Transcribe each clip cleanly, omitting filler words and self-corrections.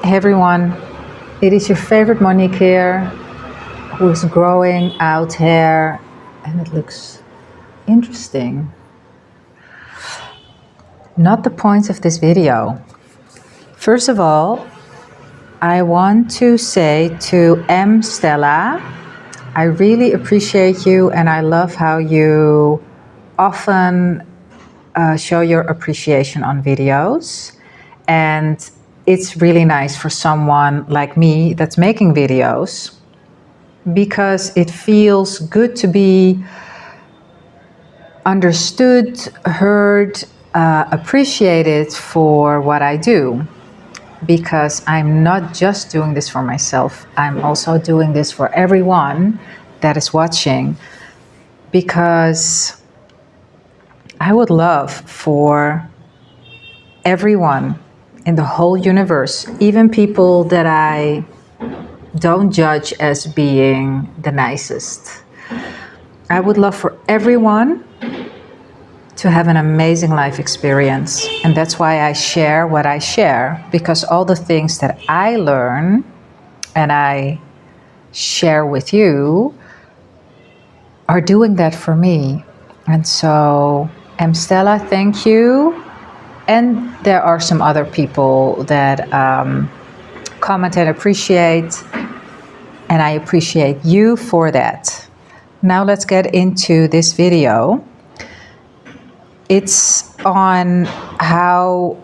Hey everyone, it is your favorite Monique here, who is growing out hair, and it looks interesting. Not the point of this video. First of all, I want to say to M. Stella, I really appreciate you and I love how you often show your appreciation on videos. And it's really nice for someone like me that's making videos because it feels good to be understood, heard, appreciated for what I do. Because I'm not just doing this for myself, I'm also doing this for everyone that is watching. Because I would love for everyone in the whole universe, even people that I don't judge as being the nicest. I would love for everyone to have an amazing life experience. And that's why I share what I share, because all the things that I learn and I share with you are doing that for me. And so, Stella, thank you. And there are some other people that comment and appreciate, and I appreciate you for that. Now let's get into this video. It's on how,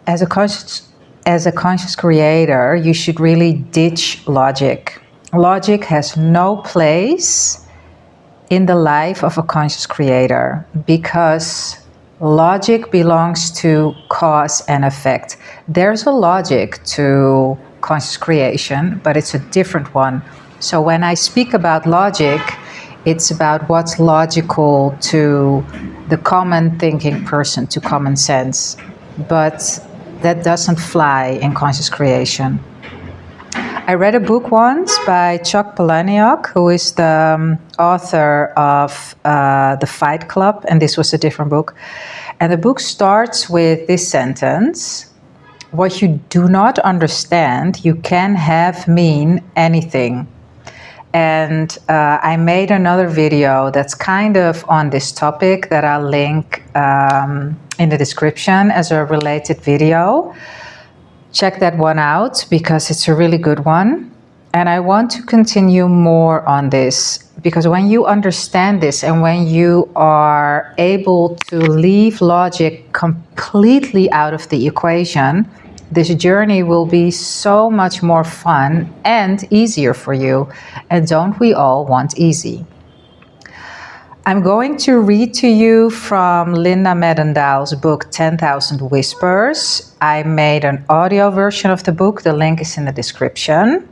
as a conscious creator, you should really ditch logic. Logic has no place in the life of a conscious creator because logic belongs to cause and effect. There's a logic to conscious creation, but it's a different one. So when I speak about logic, it's about what's logical to the common thinking person, to common sense. But that doesn't fly in conscious creation. I read a book once by Chuck Palahniuk, who is the author of The Fight Club, and this was a different book. And the book starts with this sentence: what you do not understand, you can have mean anything. And I made another video that's kind of on this topic that I'll link in the description as a related video. Check that one out because it's a really good one. And I want to continue more on this because when you understand this and when you are able to leave logic completely out of the equation, this journey will be so much more fun and easier for you. And don't we all want easy? I'm going to read to you from Lynda Madden Dahl's book 10,000 Whispers. I made an audio version of the book. The link is in the description.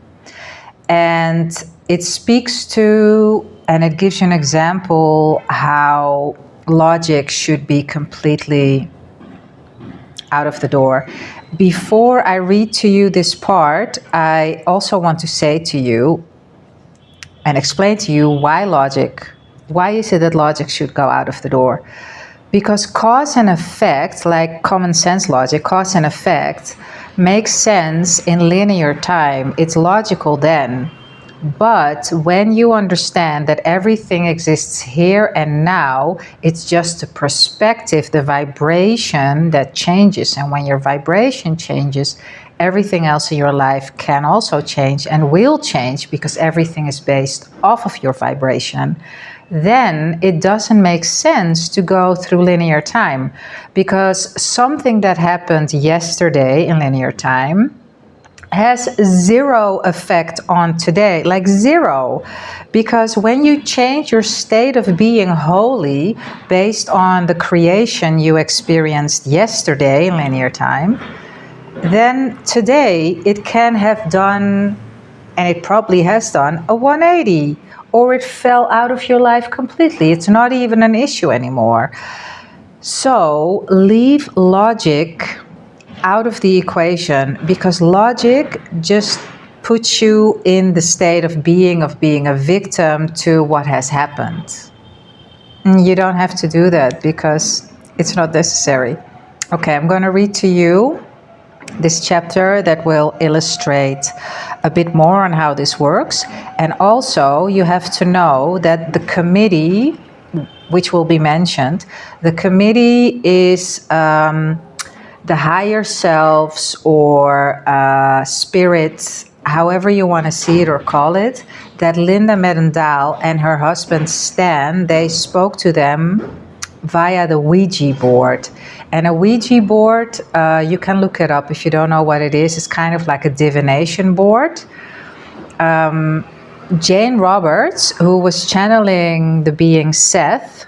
And it speaks to, and it gives you an example how logic should be completely out of the door. Before I read to you this part, I also want to say to you and explain to you why is it that logic should go out of the door? Because cause and effect, like common sense logic, cause and effect, makes sense in linear time. It's logical then. But when you understand that everything exists here and now, it's just the perspective, the vibration that changes. And when your vibration changes, everything else in your life can also change and will change because everything is based off of your vibration. Then it doesn't make sense to go through linear time because something that happened yesterday in linear time has zero effect on today, like zero. Because when you change your state of being holy based on the creation you experienced yesterday in linear time, then today it can have done, and it probably has done, a 180, or it fell out of your life completely. It's not even an issue anymore. So leave logic out of the equation because logic just puts you in the state of being a victim to what has happened. You don't have to do that because it's not necessary. Okay, I'm going to read to you this chapter that will illustrate a bit more on how this works. And also, you have to know that the committee, which will be mentioned, the committee is the higher selves or spirits, however you want to see it or call it, that Lynda met Dahl and her husband Stan, they spoke to them via the Ouija board. And a Ouija board, you can look it up if you don't know what it is. It's kind of like a divination board. Jane Roberts, who was channeling the being Seth,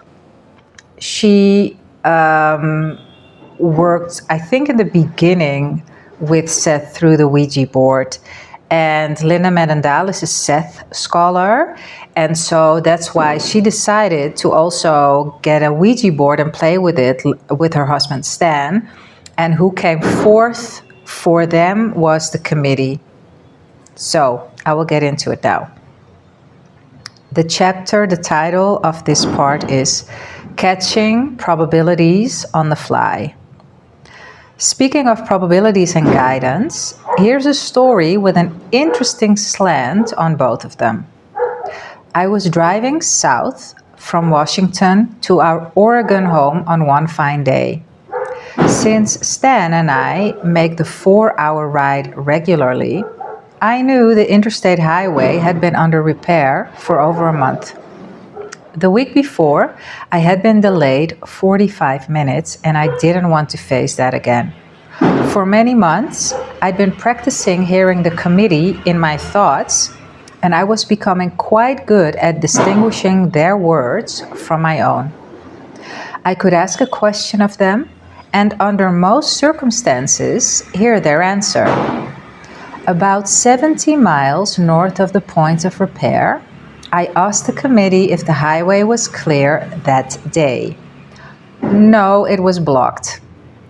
she worked, I think in the beginning, with Seth through the Ouija board. And Lynda Madden is a Seth scholar, and so that's why she decided to also get a Ouija board and play with it with her husband Stan. And who came forth for them was the committee. So I will get into it now. The chapter, the title of this part is Catching Probabilities on the Fly. Speaking of probabilities and guidance, here's a story with an interesting slant on both of them. I was driving south from Washington to our Oregon home on one fine day. Since Stan and I make the 4-hour ride regularly, I knew the interstate highway had been under repair for over a month. The week before, I had been delayed 45 minutes and I didn't want to face that again. For many months, I'd been practicing hearing the committee in my thoughts, and I was becoming quite good at distinguishing their words from my own. I could ask a question of them and under most circumstances hear their answer. About 70 miles north of the point of repair, I asked the committee if the highway was clear that day. No, it was blocked,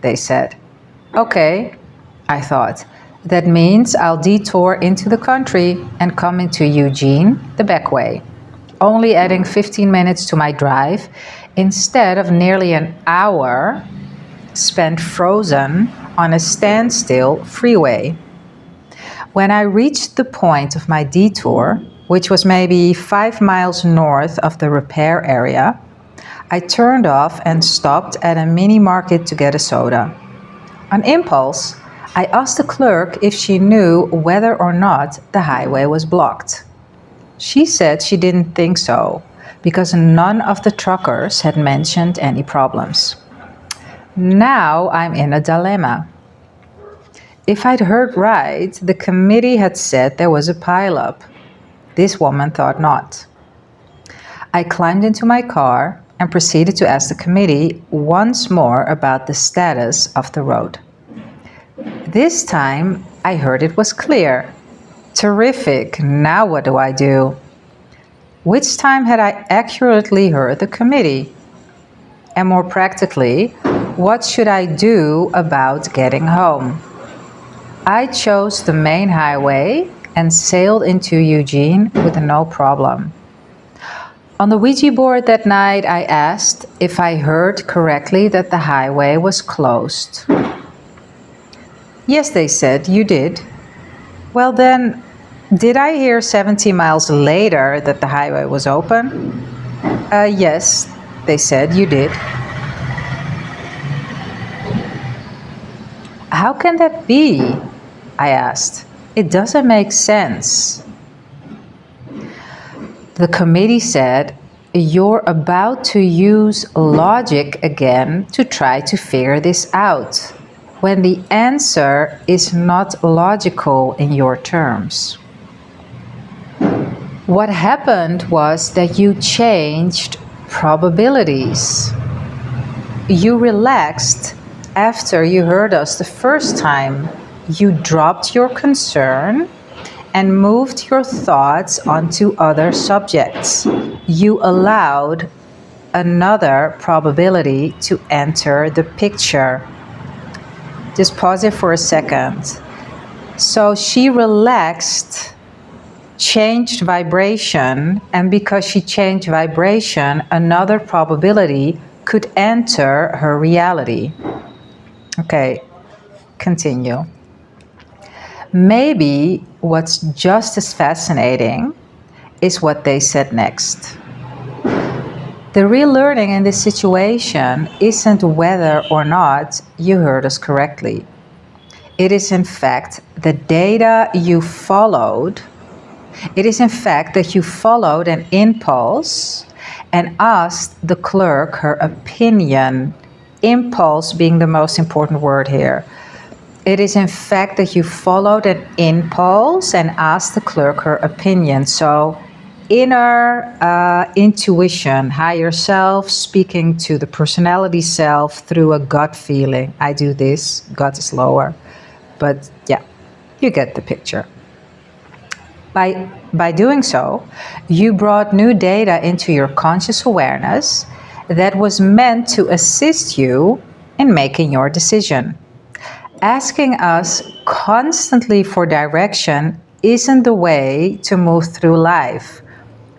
they said. Okay, I thought. That means I'll detour into the country and come into Eugene the back way, only adding 15 minutes to my drive instead of nearly an hour spent frozen on a standstill freeway. When I reached the point of my detour, which was maybe 5 miles north of the repair area, I turned off and stopped at a mini market to get a soda. On impulse, I asked the clerk if she knew whether or not the highway was blocked. She said she didn't think so, because none of the truckers had mentioned any problems. Now I'm in a dilemma. If I'd heard right, the committee had said there was a pileup. This woman thought not. I climbed into my car and proceeded to ask the committee once more about the status of the road. This time, I heard it was clear. Terrific, now what do I do? Which time had I accurately heard the committee? And more practically, what should I do about getting home? I chose the main highway and sailed into Eugene with no problem. On the Ouija board that night, I asked if I heard correctly that the highway was closed. Yes, they said, you did. Well then, did I hear 70 miles later that the highway was open? Yes, they said, you did. How can that be? I asked. It doesn't make sense. The committee said, you're about to use logic again to try to figure this out, when the answer is not logical in your terms. What happened was that you changed probabilities. You relaxed after you heard us the first time. You dropped your concern and moved your thoughts onto other subjects. You allowed another probability to enter the picture. Just pause it for a second. So she relaxed, changed vibration, and because she changed vibration, another probability could enter her reality. Okay, continue. Maybe what's just as fascinating is what they said next. The real learning in this situation isn't whether or not you heard us correctly. It is in fact the data you followed. It is in fact that you followed an impulse and asked the clerk her opinion. Impulse being the most important word here. It is in fact that you followed an impulse and asked the clerk her opinion. So inner intuition, higher self speaking to the personality self through a gut feeling. I do this, gut is lower. But yeah, you get the picture. By doing so, you brought new data into your conscious awareness that was meant to assist you in making your decision. Asking us constantly for direction isn't the way to move through life,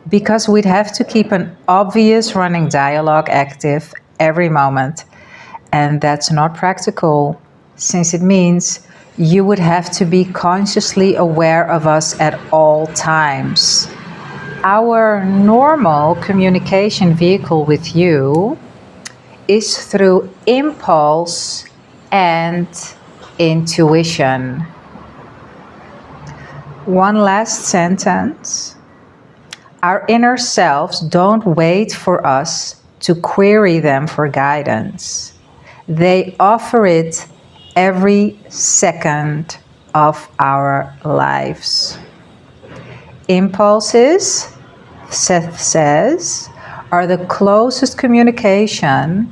because we'd have to keep an obvious running dialogue active every moment. And that's not practical, since it means you would have to be consciously aware of us at all times. Our normal communication vehicle with you is through impulse and intuition. One last sentence. Our inner selves don't wait for us to query them for guidance. They offer it every second of our lives. Impulses, Seth says, are the closest communication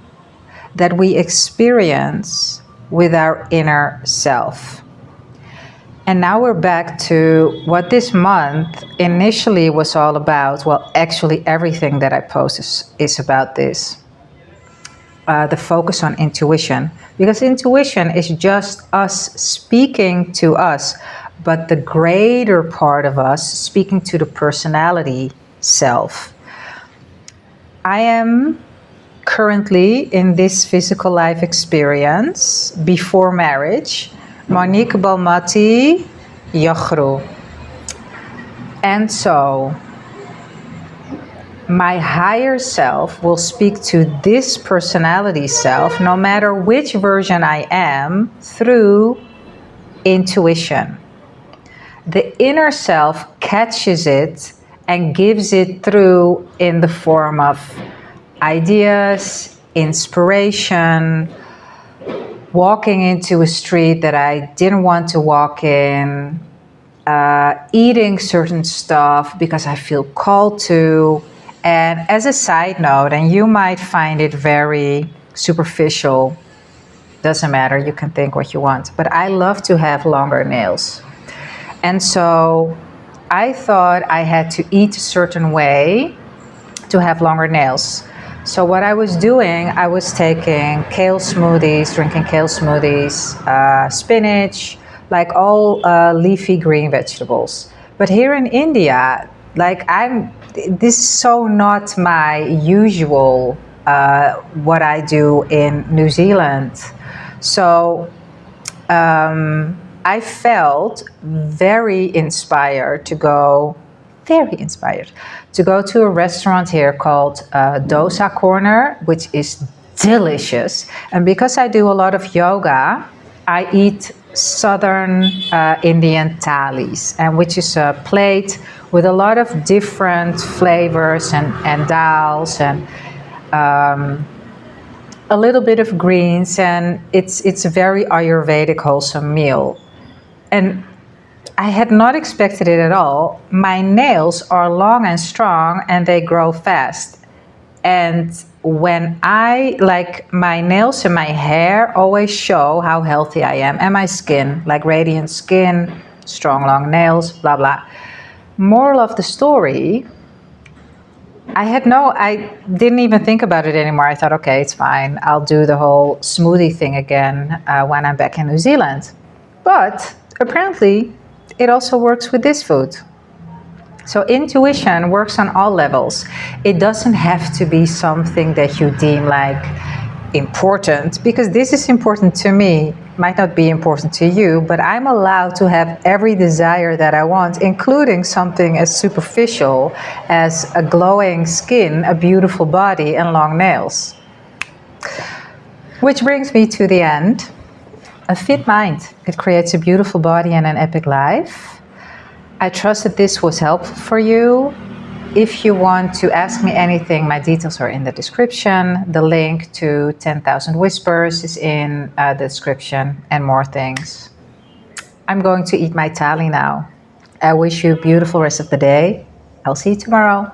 that we experience with our inner self. And now we're back to what this month initially was all about. Well, actually everything that I post is about this. The focus on intuition, because intuition is just us speaking to us, but the greater part of us speaking to the personality self. I am currently in this physical life experience before marriage, Monique Balmati Yochru. And so my higher self will speak to this personality self, no matter which version I am, through intuition. The inner self catches it and gives it through in the form of ideas, inspiration, walking into a street that I didn't want to walk in, eating certain stuff because I feel called to. And as a side note, and you might find it very superficial, doesn't matter, you can think what you want, but I love to have longer nails. And so I thought I had to eat a certain way to have longer nails. So what I was doing, I was taking kale smoothies, drinking kale smoothies, spinach, like all leafy green vegetables. But here in India, this is so not my usual what I do in New Zealand. So I felt very inspired to go to a restaurant here called Dosa Corner, which is delicious. And because I do a lot of yoga, I eat Southern Indian thalis, and which is a plate with a lot of different flavors and dals and a little bit of greens, and it's a very Ayurvedic wholesome meal. And I had not expected it at all. My nails are long and strong and they grow fast. And when my nails and my hair always show how healthy I am, and my skin, like radiant skin, strong long nails, blah, blah. Moral of the story, I didn't even think about it anymore. I thought, okay, it's fine. I'll do the whole smoothie thing again when I'm back in New Zealand. But apparently, it also works with this food. So intuition works on all levels. It doesn't have to be something that you deem like important, because this is important to me, might not be important to you, but I'm allowed to have every desire that I want, including something as superficial as a glowing skin, a beautiful body, and long nails. Which brings me to the end. A fit mind, it creates a beautiful body and an epic life. I trust that this was helpful for you. If you want to ask me anything, my details are in the description. The link to 10,000 Whispers is in the description, and more things. I'm going to eat my thali now. I wish you a beautiful rest of the day. I'll see you tomorrow.